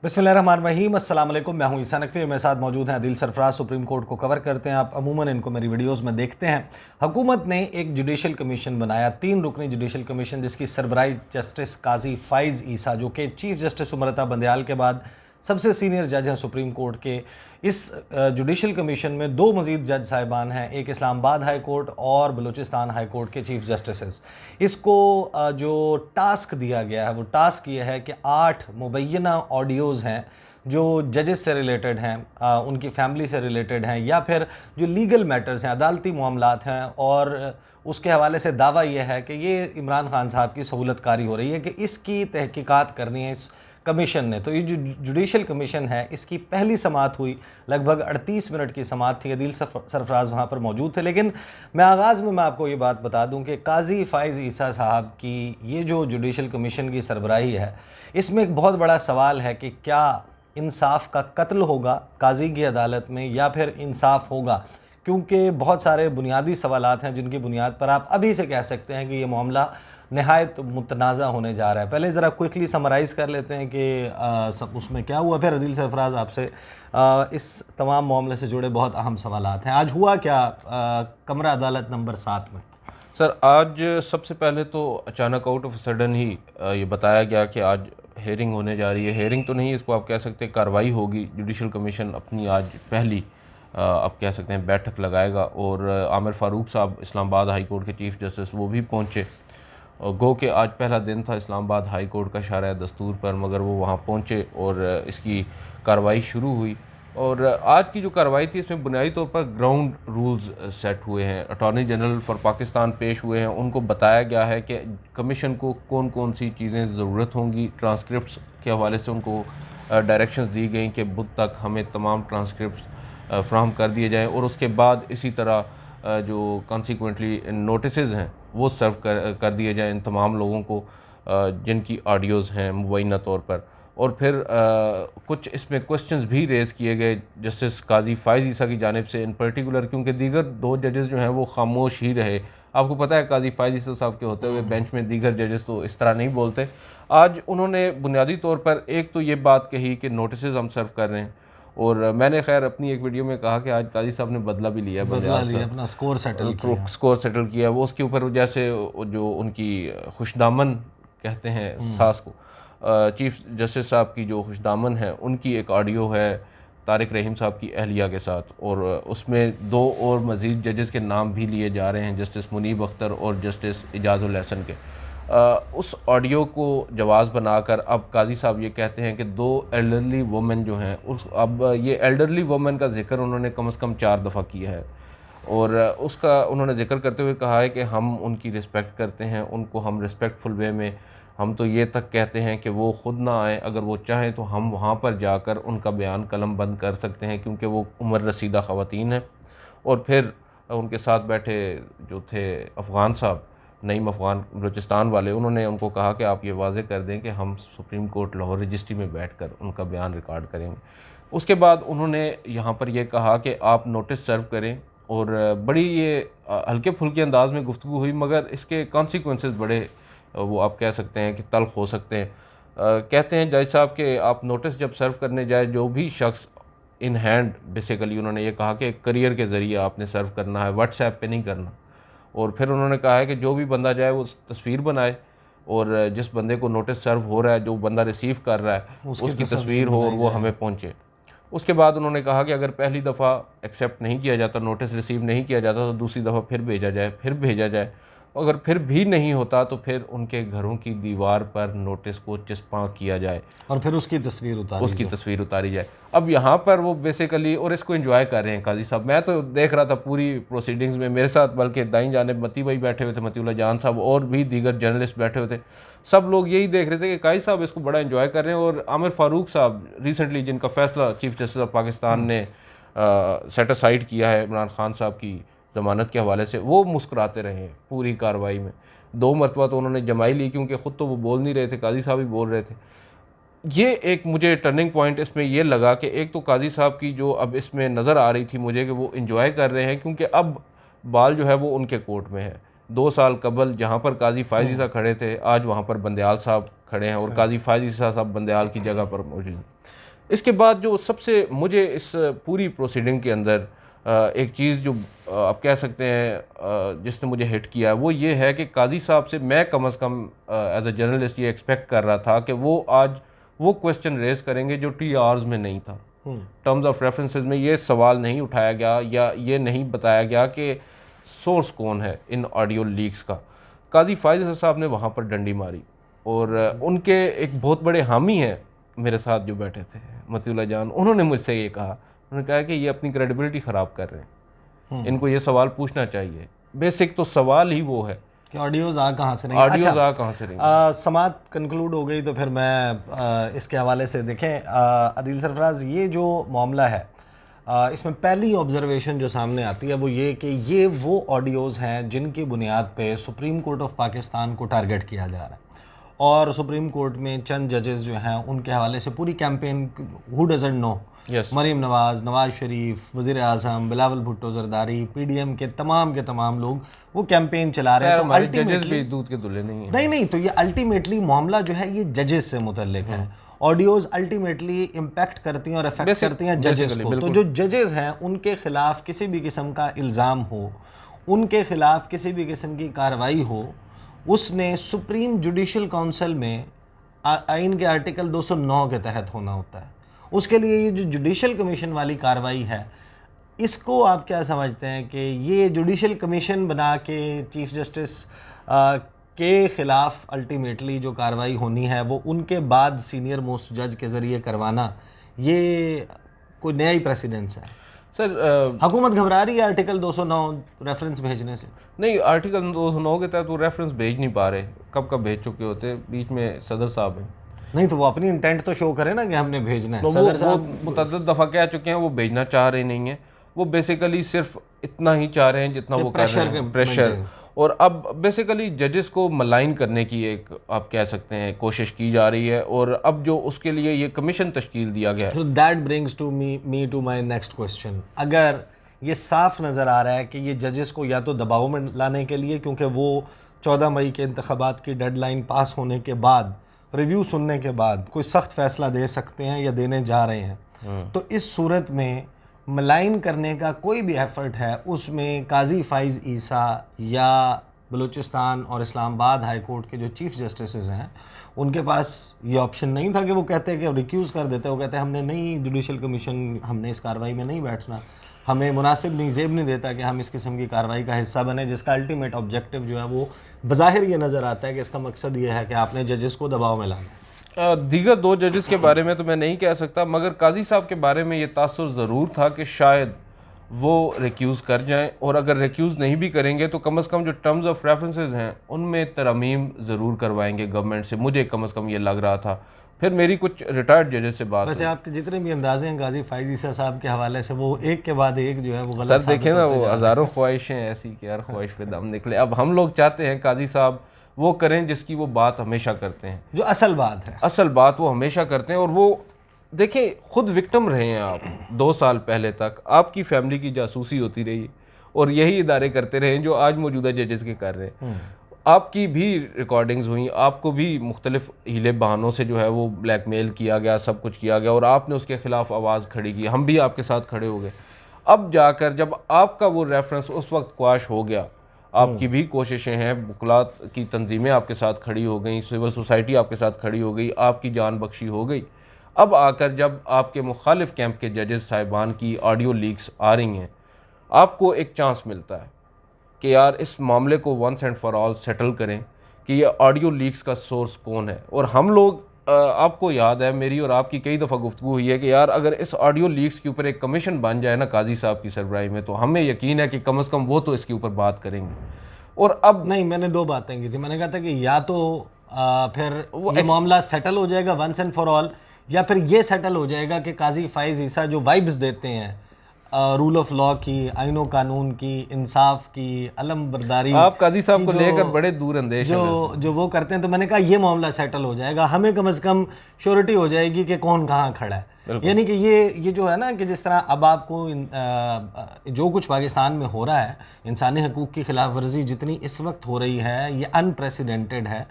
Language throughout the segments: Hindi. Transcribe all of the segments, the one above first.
बिस्मिल्लाहिर्रहमानिर्रहीम, अस्सलाम वालेकुम। मैं हूं ईसा नकवी, मेरे साथ मौजूद हैं अदील सरफराज। सुप्रीम कोर्ट को कवर करते हैं, आप अमूमन इनको मेरी वीडियोस में देखते हैं। हुकूमत ने एक जुडिशल कमीशन बनाया, 3 रुकनी जुडिशल कमीशन, जिसकी सरबराही जस्टिस काजी फ़ाइज़ ईसा, जो कि चीफ जस्टिस उमरता बंदयाल के बाद सबसे सीनियर जज हैं सुप्रीम कोर्ट के। इस जुडिशल कमीशन में 2 मज़ीद जज साहिबान हैं, एक इस्लामाबाद हाई कोर्ट और बलूचिस्तान हाई कोर्ट के चीफ जस्टिस। इसको जो टास्क दिया गया है वो टास्क ये है कि 8 मुबैना ऑडियोज़ हैं जो जजेस से रिलेटेड हैं, उनकी फैमिली से रिलेटेड हैं, या फिर जो लीगल मैटर्स हैं, अदालती मामलात हैं, और उसके हवाले से दावा यह है कि ये इमरान खान साहब की सहूलतकारी हो रही है कि इसकी तहकीकात करनी है इस कमीशन ने। तो ये जो जुडिशल कमीशन है, इसकी पहली समाअत हुई, लगभग 38 मिनट की समाअत थी। अदील सरफराज वहाँ पर मौजूद थे। लेकिन मैं आगाज़ में मैं आपको ये बात बता दूँ कि काजी फ़ाइज़ ईसा साहब की ये जो जुडिशल कमीशन की सरबराही है, इसमें एक बहुत बड़ा सवाल है कि क्या इंसाफ का कत्ल होगा काजी की अदालत में, या फिर इंसाफ होगा? क्योंकि बहुत सारे बुनियादी सवालात हैं जिनकी बुनियाद पर आप अभी से कह सकते हैं कि ये मामला नहायत मुतनाज़ा होने जा रहा है। पहले ज़रा क्विकली समराइज़ कर लेते हैं कि सब उसमें क्या हुआ, फिर अदील सरफराज आपसे इस तमाम मामले से जुड़े बहुत अहम सवालात हैं। आज हुआ क्या कमरा अदालत नंबर 7 में? सर, आज सबसे पहले तो अचानक आउट ऑफ सडन ही ये बताया गया कि आज हेयरिंग होने जा रही है। हेयरिंग तो नहीं, इसको आप कह सकते हैं कार्रवाई होगी। जुडिशल कमीशन अपनी आज पहली आप कह सकते हैं बैठक लगाएगा, और आमिर फ़ारूक साहब इस्लामाबाद हाई कोर्ट के चीफ जस्टिस वो भी पहुँचे। गो कि आज पहला दिन था इस्लामाबाद हाई कोर्ट का शारा दस्तूर पर, मगर वो वहाँ पहुँचे और इसकी कार्रवाई शुरू हुई। और आज की जो कार्रवाई थी, इसमें बुनियादी तौर पर ग्राउंड रूल्स सेट हुए हैं। अटॉर्नी जनरल फॉर पाकिस्तान पेश हुए हैं, उनको बताया गया है कि कमीशन को कौन कौन सी चीज़ें ज़रूरत होंगी। ट्रांसक्रिप्ट्स के हवाले से उनको डायरेक्शंस दी गई कि बुध तक हमें तमाम ट्रांसक्रिप्ट्स फ्राहम कर दिए जाएँ, और उसके बाद इसी तरह जो कॉन्सिक्वेंटली नोटिसेज हैं वो सर्व कर दिए जाएँ इन तमाम लोगों को जिनकी ऑडियोज़ हैं मुबैना तौर पर। और फिर कुछ इसमें क्वेश्चंस भी रेज़ किए गए जस्टिस काजी फ़ाइज़ ईसा की जानिब से इन पर्टिकुलर, क्योंकि दीगर 2 जजेस जो हैं वो खामोश ही रहे। आपको पता है काजी फ़ाइज़ ईसा साहब के होते हुए बेंच में दीगर जजेस तो इस तरह नहीं बोलते। आज उन्होंने बुनियादी तौर पर एक तो ये बात कही कि नोटिसेज हम सर्व कर रहे हैं, और मैंने खैर अपनी एक वीडियो में कहा कि आज काजी साहब ने बदला भी लिया, अपना स्कोर सेटल किया वो उसके ऊपर, जैसे जो उनकी खुशदामन कहते हैं सास को, चीफ जस्टिस साहब की जो खुशदामन है, उनकी एक ऑडियो है तारिक रहीम साहब की अहलिया के साथ, और उसमें 2 और मज़ीद जजेस के नाम भी लिए जा रहे हैं, जस्टिस मुनीब अख्तर और जस्टिस इजाज़ुल हसन के। उस ऑडियो को जवाज़ बनाकर अब काजी साहब ये कहते हैं कि 2 एल्डरली वुमेन जो हैं, अब ये एल्डरली वुमेन का जिक्र उन्होंने कम से कम 4 दफ़ा किया है, और उसका उन्होंने जिक्र करते हुए कहा है कि हम उनकी रिस्पेक्ट करते हैं, उनको हम रिस्पेक्टफुल वे में, हम तो ये तक कहते हैं कि वो ख़ुद ना आए, अगर वो चाहें तो हम वहाँ पर जाकर उनका बयान कलम बंद कर सकते हैं, क्योंकि वो उम्र रसीदा ख़वातीन हैं। और फिर उनके साथ बैठे जो थे अफ़गान साहब, नईम अफ़गान बलूचिस्तान वाले, उन्होंने उनको कहा कि आप ये वाज़े कर दें कि हम सुप्रीम कोर्ट लाहौर रजिस्ट्री में बैठकर उनका बयान रिकॉर्ड करेंगे। उसके बाद उन्होंने यहाँ पर यह कहा कि आप नोटिस सर्व करें, और बड़ी ये हल्के फुल्के अंदाज में गुफ्तगू हुई, मगर इसके कॉन्सिक्वेंसेस बड़े वो आप कह सकते हैं कि तल्ख हो सकते हैं। कहते हैं जज साहब कि आप नोटिस जब सर्व करने जाए, जो भी शख्स इन हैंड, बेसिकली उन्होंने ये कहा कि करियर के ज़रिए आपने सर्व करना है, व्हाट्सएप पे नहीं करना। और फिर उन्होंने कहा है कि जो भी बंदा जाए वो तस्वीर बनाए, और जिस बंदे को नोटिस सर्व हो रहा है, जो बंदा रिसीव कर रहा है, उसकी तस्वीर हो और वो हमें पहुँचे। उसके बाद उन्होंने कहा कि अगर पहली दफ़ा एक्सेप्ट नहीं किया जाता, नोटिस रिसीव नहीं किया जाता, तो दूसरी दफ़ा फिर भेजा जाए। अगर फिर भी नहीं होता तो फिर उनके घरों की दीवार पर नोटिस को चिपका किया जाए, और फिर उसकी तस्वीर उतारी जाए। अब यहाँ पर वो बेसिकली, और इसको एंजॉय कर रहे हैं काजी साहब। मैं तो देख रहा था पूरी प्रोसीडिंग्स में, मेरे साथ बल्कि दाईं जानिब मती भाई बैठे हुए थे, मतीउल्लाह जान साहब, और भी दीगर जर्नलिस्ट बैठे हुए थे। सब लोग यही देख रहे थे कि काजी साहब इसको बड़ा एंजॉय कर रहे हैं। और आमिर फ़ारूक साहब रिसेंटली, जिनका फ़ैसला चीफ जस्टिस ऑफ पाकिस्तान ने सेट असाइड किया है इमरान खान साहब की ज़मानत के हवाले से, वो मुस्कुराते रहे हैं पूरी कार्रवाई में। 2 मरतबा तो उन्होंने जमाई ली, क्योंकि ख़ुद तो वो बोल नहीं रहे थे, काजी साहब ही बोल रहे थे। ये एक मुझे टर्निंग पॉइंट इसमें ये लगा कि एक तो काजी साहब की जो अब इसमें नज़र आ रही थी मुझे कि वो इंजॉय कर रहे हैं, क्योंकि अब बाल जो है वो उनके कोर्ट में है। 2 साल कबल जहाँ पर काजी फायज़ ईसा खड़े थे, आज वहाँ पर बंदयाल साहब खड़े हैं और काजी फायज़ ईसा साहब बंदयाल की जगह पर मौजूद हैं। इसके बाद जो सबसे मुझे इस पूरी प्रोसीडिंग के अंदर एक चीज़ जो आप कह सकते हैं जिसने मुझे हिट किया है, वो ये है कि काजी साहब से मैं कम अज़ कम एज अ जर्नलिस्ट ये एक्सपेक्ट कर रहा था कि वो आज वो क्वेश्चन रेज करेंगे जो TRs में नहीं था। टर्म्स ऑफ रेफरेंसेस में ये सवाल नहीं उठाया गया या ये नहीं बताया गया कि सोर्स कौन है इन ऑडियो लीक्स का। काजी फायज़ साहब ने वहाँ पर डंडी मारी और उनके एक बहुत बड़े हामी हैं मेरे साथ जो बैठे थे, मतीउल्लाह जान, उन्होंने मुझसे ये कहा, उन्होंने कहा कि ये अपनी क्रेडिबिलिटी ख़राब कर रहे हैं, इनको ये सवाल पूछना चाहिए। बेसिक तो सवाल ही वो है कि ऑडियोज़ कहाँ से ऑडियोज़ कहाँ से रहेंगे। समात कंक्लूड हो गई तो फिर मैं इसके हवाले से देखें आदिल सरफराज, ये जो मामला है इसमें पहली ऑब्जर्वेशन जो सामने आती है वो ये कि ये वो ऑडियोज़ हैं जिनकी बुनियाद पे सुप्रीम कोर्ट ऑफ पाकिस्तान को टारगेट किया जा रहा है और सुप्रीम कोर्ट में चंद जजेस जो हैं उनके हवाले से पूरी campaign, who doesn't know, Maryam Nawaz, Nawaz Sharif, वज़ीर आज़म, बिलावल भुट्टो ज़रदारी, PDM के तमाम लोग वो कैंपेन चला रहे हैं। तो हमारे जजेस भी दूध के दूल्हे नहीं हैं। नहीं, तो ये अल्टीमेटली मामला जो है ये जजेस से मुतल्लिक है। ऑडियोज़ अल्टीमेटली इम्पैक्ट करती हैं और अफेक्ट करती हैं जजेस को। तो जो जजेस हैं उनके ख़िलाफ़ किसी भी किस्म का इल्ज़ाम हो, उनके ख़िलाफ़ किसी भी किस्म की कार्रवाई हो, उसने सुप्रीम जुडिशल काउंसिल में आइन के आर्टिकल 209 के तहत होना होता है। उसके लिए ये जो जुडिशल कमीशन वाली कार्रवाई है, इसको आप क्या समझते हैं कि ये जुडिशल कमीशन बना के चीफ जस्टिस के ख़िलाफ़ अल्टीमेटली जो कार्रवाई होनी है वो उनके बाद सीनियर मोस्ट जज के ज़रिए करवाना, ये कोई नया ही प्रेसिडेंस है? सर हुकूमत घबरा रही है आर्टिकल 209 रेफरेंस भेजने से? नहीं, आर्टिकल 209 के तहत वो रेफरेंस भेज नहीं पा रहे, कब भेज चुके होते, बीच में सदर साहब हैं। नहीं तो वो अपनी इंटेंट तो शो करे ना कि हमने भेजना है। तो सदर वो मुतअद्दिद दफ़ा कह चुके हैं वो भेजना चाह रहे नहीं हैं, वो बेसिकली सिर्फ इतना ही चाह रहे हैं जितना वो कर रहे हैं, प्रेशर। और अब बेसिकली जजेस को मलाइन करने की एक आप कह सकते हैं कोशिश की जा रही है और अब जो उसके लिए ये कमीशन तश्कील दिया गया है। So that brings to me to my next question. अगर ये साफ नज़र आ रहा है कि ये जजेस को या तो दबाव में लाने के लिए, क्योंकि वो 14 मई के इंतखाबात की डेडलाइन पास होने के बाद, रिव्यू सुनने के बाद कोई सख्त फैसला दे सकते हैं या देने जा रहे हैं, तो इस सूरत में मलाइन करने का कोई भी एफर्ट है उसमें काजी फाइज़ ईसा या बलूचिस्तान और इस्लामाबाद हाई कोर्ट के जो चीफ जस्टिस हैं उनके पास ये ऑप्शन नहीं था कि वो कहते हैं कि रिक्यूज़ कर देते, वो कहते हैं हमने नहीं, जुडिशल कमीशन हमने इस कार्रवाई में नहीं बैठना, हमें मुनासिब नहीं, जेब नहीं देता कि हम इस किस्म की कार्रवाई का हिस्सा बने, जिसका अल्टीमेट ऑब्जेक्टिव जो है वो बज़ाहिर ये नज़र आता है कि इसका मकसद ये है कि आपने जजेस को दबाव में लाना। दीगर 2 जजेस के बारे में तो मैं नहीं कह सकता, मगर काजी साहब के बारे में ये तासुर ज़रूर था कि शायद वो रिक्यूज़ कर जाएं, और अगर रिक्यूज़ नहीं भी करेंगे तो कम से कम जो टर्म्स ऑफ रेफरेंसेस हैं उनमें तरमीम ज़रूर करवाएंगे गवर्नमेंट से, मुझे कम से कम ये लग रहा था। फिर मेरी कुछ रिटायर्ड जजेस से बात, वैसे आपके जितने भी अंदाजे हैं काजी फाइज़ ईसा साहब के हवाले से वो एक के बाद एक जो है वो गलत सर देखें ना, वो हज़ारों ख्वाहिशें ऐसी कि यार ख्वाहिश पे दम निकले। अब हम लोग चाहते हैं काजी साहब वो करें जिसकी वो बात हमेशा करते हैं, जो असल बात है, असल बात वो हमेशा करते हैं। और वो देखिए खुद विक्टिम रहे हैं आप, 2 साल पहले तक आपकी फैमिली की जासूसी होती रही और यही इदारे करते रहे जो आज मौजूदा जजेस के कर रहे हैं। आपकी भी रिकॉर्डिंग्स हुई, आपको भी मुख्तलिफ हीले बहानों से जो है वो ब्लैकमेल किया गया, सब कुछ किया गया और आपने उसके ख़िलाफ़ आवाज़ खड़ी की, हम भी आपके साथ खड़े हो गए। अब जाकर जब आपका वो रेफरेंस उस वक्त क्वाश हो गया, आपकी भी कोशिशें हैं, वकलात की तंजीमें आपके साथ खड़ी हो गई, सिविल सोसाइटी आपके साथ खड़ी हो गई, आपकी जान बख्शी हो गई। अब आकर जब आपके मुखालिफ कैंप के जजेस साहिबान की ऑडियो लीक्स आ रही हैं, आपको एक चांस मिलता है कि यार इस मामले को once and for all settle करें कि ये ऑडियो लीक्स का सोर्स कौन है। और हम लोग आपको याद है मेरी और आपकी कई दफ़ा गुफ्तगू हुई है कि यार अगर इस ऑडियो लीक्स के ऊपर एक कमीशन बन जाए ना काजी साहब की सरबराही में, तो हमें यकीन है कि कम से कम वो तो इसके ऊपर बात करेंगे। और अब नहीं, मैंने 2 बातें की थी, मैंने कहा था कि या तो फिर ये मामला सेटल हो जाएगा वंस एंड फॉर ऑल, या फिर ये सेटल हो जाएगा कि काजी फाइज़ ईसा जो वाइब्स देते हैं रूल ऑफ लॉ की, आइनो कानून की, इंसाफ की, अलम बरदारी, आप काजी साहब को लेकर बड़े दूर अंदेश जो वो करते हैं, तो मैंने कहा ये मामला सेटल हो जाएगा, हमें कम से कम श्योरिटी हो जाएगी कि कौन कहाँ खड़ा है। यानी कि ये जो है ना कि जिस तरह अब आपको जो कुछ पाकिस्तान में हो रहा है, इंसानी हकूक़ की खिलाफ वर्जी जितनी इस वक्त हो रही है, ये अनप्रेसिडेंटेड है।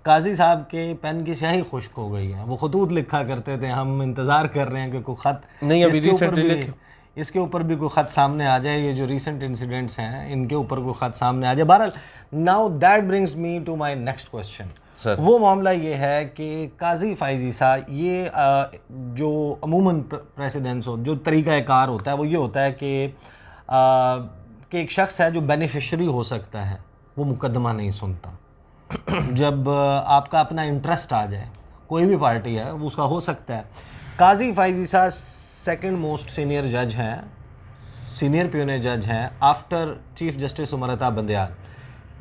काजी साहब के पेन की स्याही खुश्क हो गई है। वो खतूत लिखा करते थे, हम इंतज़ार कर रहे हैं कि कोई ख़त नहीं, अभी इसके ऊपर भी कोई ख़त सामने आ जाए। ये जो रिसेंट इंसिडेंट्स हैं इनके ऊपर कोई ख़त सामने आ जाए। बहरहाल, now that brings me to my next question. वो मामला ये है कि काजी फ़ाइज़ ईसा, ये जो अमूमन प्रेसिडेंट्स हो, जो तरीक़ाकार होता है वो ये होता है कि एक शख्स है जो बेनिफिशरी हो सकता है, वो मुकदमा नहीं सुनता। जब आपका अपना इंटरेस्ट आ जाए, कोई भी पार्टी है वो उसका हो सकता है। काजी फ़ाइज़ ईसा सेकंड मोस्ट सीनियर जज हैं, सीनियर प्यूने जज हैं after chief justice Umar Ata Bandial.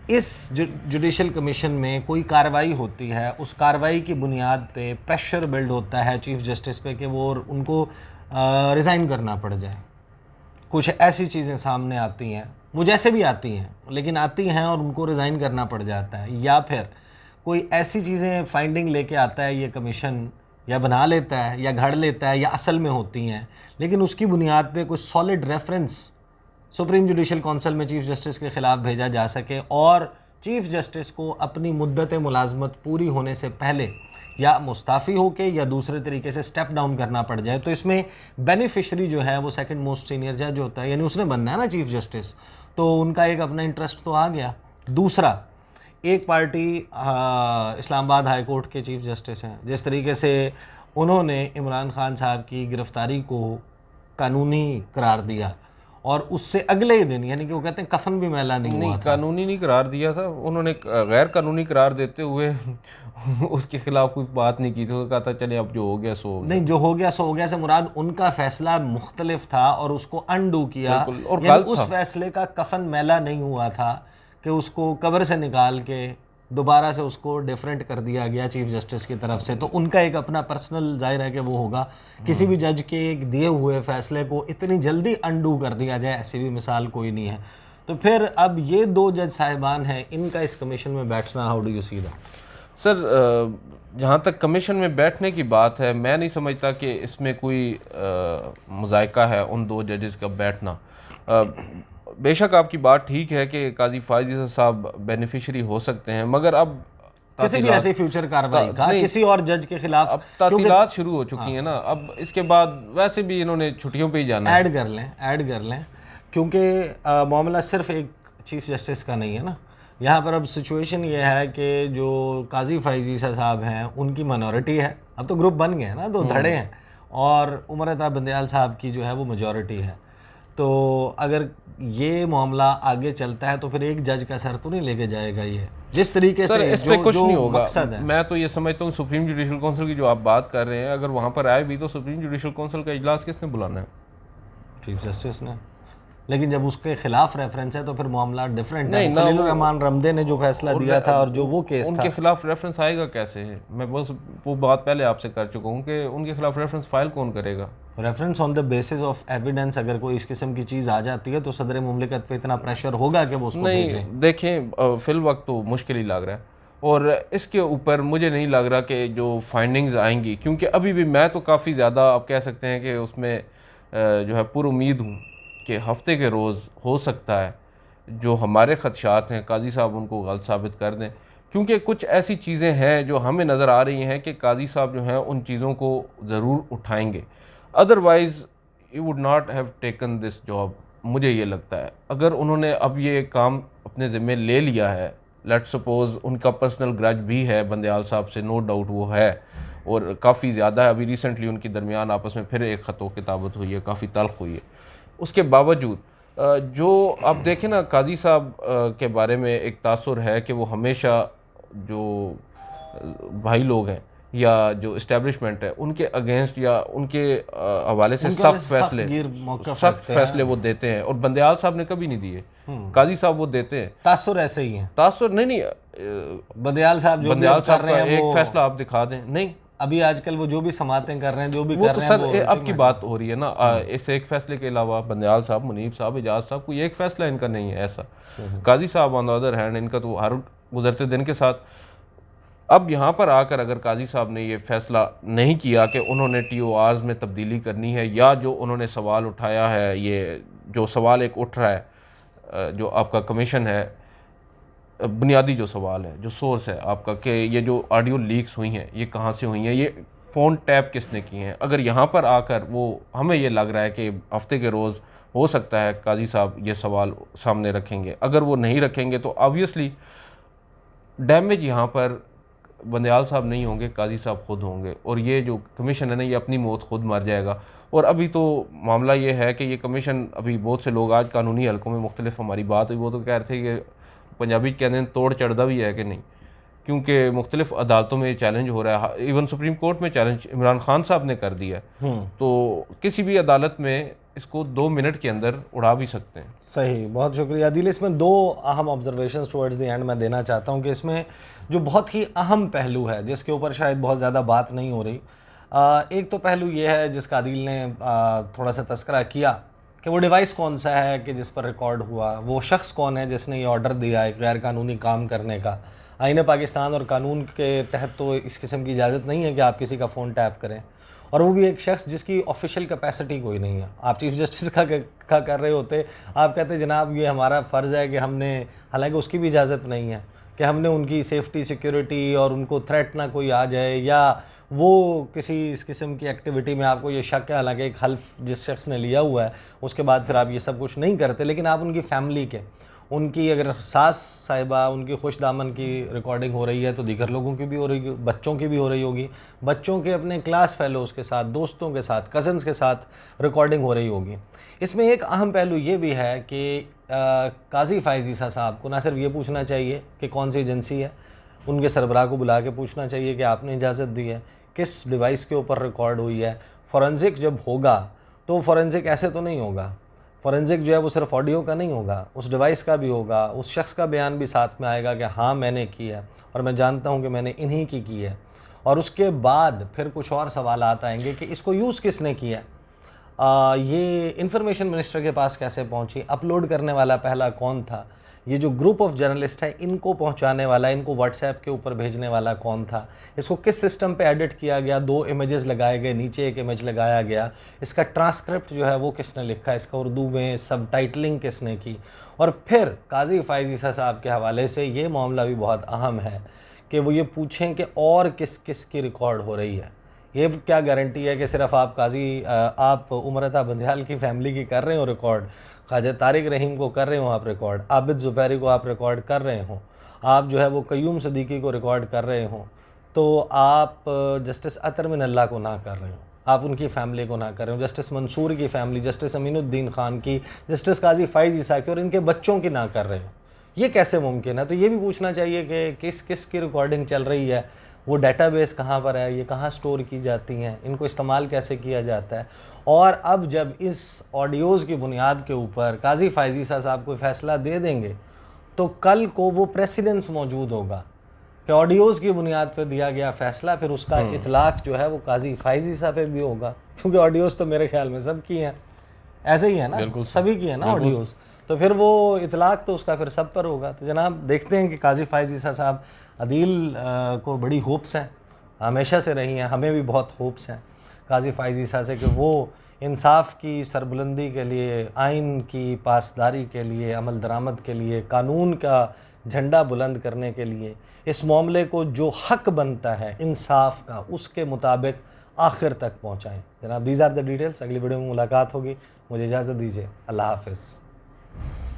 इस जुडिशल कमीशन में कोई कार्रवाई होती है, उस कार्रवाई की बुनियाद पे प्रेशर बिल्ड होता है चीफ जस्टिस पे कि वो उनको रिज़ाइन करना पड़ जाए। कुछ ऐसी चीज़ें सामने आती हैं, वो जैसे भी आती हैं, लेकिन आती हैं और उनको रिज़ाइन करना पड़ जाता है। या फिर कोई ऐसी चीज़ें फाइंडिंग लेके आता है ये कमीशन, या बना लेता है या घड़ लेता है, या असल में होती हैं, लेकिन उसकी बुनियाद पे कोई solid reference supreme judicial council में चीफ जस्टिस के ख़िलाफ़ भेजा जा सके और चीफ जस्टिस को अपनी मुद्दत मुलाजमत पूरी होने से पहले या मुस्ताफ़ी होके या दूसरे तरीके से स्टेप डाउन करना पड़ जाए, तो इसमें बेनिफिशरी जो है वो सेकंड मोस्ट सीनियर जज होता है, यानी उसने बनना है ना चीफ जस्टिस, तो उनका एक अपना इंटरेस्ट तो आ गया। दूसरा, एक पार्टी इस्लामाबाद हाई कोर्ट के चीफ जस्टिस हैं, जिस तरीके से उन्होंने इमरान खान साहब की गिरफ़्तारी को कानूनी करार दिया और उससे अगले ही दिन, यानी कि वो कहते हैं कफन भी मैला नहीं हुआ था। कानूनी नहीं करार दिया था उन्होंने, गैर कानूनी करार देते हुए उसके खिलाफ कोई बात नहीं की थी। तो कहा था चले अब जो हो गया सो हो गया। नहीं, जो हो गया सो हो गया से मुराद उनका फैसला मुख्तलिफ था और उसको अनडू किया, और यानी उस फैसले का कफन मैला नहीं हुआ था कि उसको कब्र से निकाल के दोबारा से उसको डिफरेंट कर दिया गया चीफ जस्टिस की तरफ से। तो उनका एक अपना पर्सनल जाहिर है कि वो होगा, किसी भी जज के एक दिए हुए फैसले को इतनी जल्दी अनडू कर दिया जाए, ऐसी भी मिसाल कोई नहीं है। तो फिर अब ये दो जज साहिबान हैं, इनका इस कमीशन में बैठना, how do you see that? Sir, जहाँ तक कमीशन में बैठने की बात है, मैं नहीं समझता कि इसमें कोई मुज़ायका है उन दो जजेस का बैठना। बेशक आपकी बात ठीक है कि काजी फ़ाइज़ ईसा साहब बेनिफिशरी हो सकते हैं, मगर अब किसी भी ऐसी फ्यूचर कार्रवाई का किसी और जज के खिलाफ अब तातीलात शुरू हो चुकी हैं ना, अब इसके बाद वैसे भी इन्होंने छुट्टियों पे ही जाना है। ऐड कर लें क्योंकि मामला सिर्फ एक चीफ जस्टिस का नहीं है ना। यहाँ पर अब सिचुएशन ये है कि जो काजी फ़ाइज़ ईसा साहब हैं उनकी माइनॉरिटी है, अब तो ग्रुप बन गए हैं ना, दो धड़े हैं, और उमर अता बंदयाल साहब की जो है वो मेजॉरिटी है। तो अगर ये मामला आगे चलता है तो फिर एक जज का सर तो नहीं लेके जाएगा ये, जिस तरीके से इस पे कुछ नहीं होगा। मकसद है। मैं तो ये समझता हूँ सुप्रीम जुडिशल काउंसिल की जो आप बात कर रहे हैं, अगर वहाँ पर आए भी तो सुप्रीम जुडिशल काउंसिल का इजलास किसने बुलाना है? चीफ जस्टिस ने। लेकिन जब उसके खिलाफ रेफरेंस है तो फिर मामला डिफरेंट है। खलीलुर रहमान रमदे ने जो फैसला दिया था और जो वो केस था, उनके खिलाफ रेफरेंस आएगा कैसे? मैं बस वो बात पहले आपसे कर चुका हूँ कि उनके खिलाफ रेफरेंस फाइल कौन करेगा? Reference on the basis of evidence, अगर कोई इस किस्म की चीज़ आ जाती है तो सदर मुमलिकत पे इतना प्रेशर होगा कि वो उसको नहीं, देखें फिल वक्त तो मुश्किल ही लग रहा है, और इसके ऊपर मुझे नहीं लग रहा कि जो फाइंडिंग्स आएंगी, क्योंकि अभी भी मैं तो काफ़ी ज़्यादा आप कह सकते हैं कि उसमें जो है पूरी उम्मीद हूँ कि हफ्ते के रोज़ हो सकता है जो हमारे ख़दशात हैं काजी साहब उनको गलत साबित कर दें, क्योंकि कुछ ऐसी चीज़ें हैं जो हमें नज़र आ रही हैं कि काजी साहब जो हैं उन चीज़ों को ज़रूर उठाएंगे, otherwise you would not have taken this job. मुझे ये लगता है अगर उन्होंने अब ये काम अपने ज़िम्मे ले लिया है, लेट सपोज़ उनका पर्सनल ग्रज भी है बंदयाल साहब से, नो डाउट वो है, और काफ़ी ज़्यादा है। अभी रिसेंटली उनके दरमियान आपस में फिर एक ख़तों किताबत हुई है, काफ़ी तल्ख़ हुई है। उसके बावजूद जो आप देखें ना, काजी साहब के बारे में एक तासुर है कि वो हमेशा जो भाई लोग हैं या जो इस्टेब्लिशमेंट है उनके अगेंस्ट या उनके हवाले से सख्त फैसले वो देते हैं, और बंदयाल साहब ने कभी नहीं दिए। काजी साहब वो देते हैं। तासुर ऐसे ही है, तासुर नहीं, बंदयाल साहब का एक फैसला आप दिखा दें, नहीं अभी आजकल वो जो भी समातें कर रहे हैं, जो भी वो कर तो रहे हैं, सर अब की बात हो रही है ना। इस एक फैसले के अलावा बंदयाल साहब, मुनीब साहब, एजाज साहब, कोई एक फैसला इनका नहीं है ऐसा। काजी साहब ऑन द अदर हैंड, इनका तो हर गुजरते दिन के साथ अब यहाँ पर आकर अगर काजी साहब ने ये फैसला नहीं किया कि उन्होंने TORs में तब्दीली करनी है, या जो उन्होंने सवाल उठाया है, ये जो सवाल एक उठ रहा है जो आपका कमीशन है, बुनियादी जो सवाल है, जो सोर्स है आपका, कि ये जो ऑडियो लीक्स हुई हैं ये कहाँ से हुई हैं, ये फ़ोन टैप किसने किए हैं, अगर यहाँ पर आकर वो, हमें ये लग रहा है कि हफ्ते के रोज़ हो सकता है काजी साहब ये सवाल सामने रखेंगे। अगर वो नहीं रखेंगे तो ऑब्वियसली डैमेज यहाँ पर बंदयाल साहब नहीं होंगे, काजी साहब खुद होंगे, और ये जो कमीशन है ना, ये अपनी मौत खुद मर जाएगा। और अभी तो मामला ये है कि ये कमीशन, अभी बहुत से लोग आज कानूनी हलकों में मुख्तलिफ हमारी बात हुई, वो तो कह रहे थे कि पंजाबी कहते हैं तोड़ चढ़दा भी है कि नहीं, क्योंकि मुख्तलिफ अदालतों में चैलेंज हो रहा है, इवन सुप्रीम कोर्ट में चैलेंज इमरान खान साहब ने कर दिया है। तो किसी भी अदालत में इसको 2 मिनट के अंदर उड़ा भी सकते हैं। सही, बहुत शुक्रिया दिल। इसमें 2 अहम ऑब्जर्वेशन टुवर्ड्स द एंड मैं देना चाहता हूँ कि इसमें जो बहुत ही अहम पहलू है जिसके ऊपर शायद बहुत ज़्यादा बात नहीं हो रही, एक तो पहलू ये है जिसका आदिल ने थोड़ा सा तस्करा किया कि वो डिवाइस कौन सा है कि जिस पर रिकॉर्ड हुआ, वो शख्स कौन है जिसने ये ऑर्डर दिया है गैर कानूनी काम करने का। आईन पाकिस्तान और कानून के तहत तो इस किस्म की इजाज़त नहीं है कि आप किसी का फ़ोन टैप करें, और वो भी एक शख्स जिसकी ऑफिशियल कैपेसिटी कोई नहीं है। आप चीफ जस्टिस का कर रहे होते, आप कहते जनाब ये हमारा फ़र्ज़ है कि हमने, हालांकि उसकी भी इजाज़त नहीं है कि हमने उनकी सेफ्टी सिक्योरिटी और उनको थ्रेट ना कोई आ जाए, या वो किसी इस किस्म की एक्टिविटी में आपको ये शक है, हालांकि एक हल्फ जिस शख्स ने लिया हुआ है उसके बाद फिर आप ये सब कुछ नहीं करते, लेकिन आप उनकी फैमिली के, उनकी अगर सास साहिबा, उनकी खुश दामन की रिकॉर्डिंग हो रही है तो दीगर लोगों की भी हो रही, बच्चों की भी हो रही होगी, बच्चों के अपने क्लास फेलोज़ के साथ, दोस्तों के साथ, कज़न्स के साथ रिकॉर्डिंग हो रही होगी। इसमें एक अहम पहलू ये भी है कि काजी फ़ाइज़ ईसा साहब को ना सिर्फ ये पूछना चाहिए कि कौन सी एजेंसी है, उनके सरबराह को बुला के पूछना चाहिए कि आपने इजाज़त दी है, किस डिवाइस के ऊपर रिकॉर्ड हुई है। फ़ॉरेंसिक जब होगा तो फ़ॉरेंसिक ऐसे तो नहीं होगा, फ़ॉरेंसिक जो है वो सिर्फ ऑडियो का नहीं होगा, उस डिवाइस का भी होगा, उस शख्स का बयान भी साथ में आएगा कि हाँ मैंने की है और मैं जानता हूँ कि मैंने इन्हीं की है। और उसके बाद फिर कुछ और सवालात आएंगे कि इसको यूज़ किसने किया, ये इंफॉर्मेशन मिनिस्टर के पास कैसे पहुँची, अपलोड करने वाला पहला कौन था, ये जो ग्रुप ऑफ जर्नलिस्ट है इनको पहुंचाने वाला, इनको व्हाट्सएप के ऊपर भेजने वाला कौन था, इसको किस सिस्टम पे एडिट किया गया, 2 इमेजेस लगाए गए, नीचे एक इमेज लगाया गया, इसका ट्रांसक्रिप्ट जो है वो किसने लिखा, इसका उर्दू में सब टाइटलिंग किसने की। और फिर काजी फ़ाइज़ ईसा साहब के हवाले से ये मामला भी बहुत अहम है कि वो ये पूछें कि और किस किस की रिकॉर्ड हो रही है। ये क्या गारंटी है कि सिर्फ आप उमरता बंदयाल की फ़ैमिली की कर रहे हो रिकॉर्ड, ख्वाजा तारिक रहीम को कर रहे हो आप रिकॉर्ड, आबिद ज़ुबैरी को आप रिकॉर्ड कर रहे हो, आप जो है वो क़य्यूम सिद्दीकी को रिकॉर्ड कर रहे हो, तो आप जस्टिस अतर मिन अल्लाह को ना कर रहे हो, आप उनकी फ़ैमिली को ना कर रहे हो, जस्टिस मंसूर की फ़ैमिली, जस्टिस अमीनुद्दीन ख़ान की, जस्टिस काजी फ़ाइज़ ईसा की और इनके बच्चों की ना कर रहे हो। ये कैसे मुमकिन है? तो ये भी पूछना चाहिए कि किस किस की रिकॉर्डिंग चल रही है, वो डेटाबेस कहाँ पर है, ये कहाँ स्टोर की जाती हैं, इनको इस्तेमाल कैसे किया जाता है। और अब जब इस ऑडियोज़ की बुनियाद के ऊपर काजी फ़ाइज़ ईसा साहब कोई फ़ैसला दे देंगे तो कल को वो प्रेसिडेंस मौजूद होगा कि ऑडियोज़ की बुनियाद पर दिया गया फ़ैसला, फिर उसका इतलाक़ जो है वो काजी फ़ाइज़ ईसा पे भी होगा, क्योंकि ऑडियोज़ तो मेरे ख्याल में सब की हैं, ऐसे ही है ना, सभी की है ना ऑडियोज़, तो फिर वो इतलाक़ तो उसका फिर सब पर होगा। तो जनाब देखते हैं कि काजी फ़ाइज़ ईसा साहब, अदील को बड़ी होप्स हैं, हमेशा से रही हैं, हमें भी बहुत होप्स हैं काजी फ़ाइज़ ईसा से कि वो इंसाफ की सरबुलंदी के लिए, आइन की पासदारी के लिए, अमल दरामद के लिए, कानून का झंडा बुलंद करने के लिए इस मामले को जो हक बनता है इंसाफ का उसके मुताबिक आखिर तक पहुँचाएँ। जनाब दीज आर द डिटेल्स, अगली वीडियो में मुलाकात होगी, मुझे इजाज़त दीजिए, अल्लाह हाफ़िज़।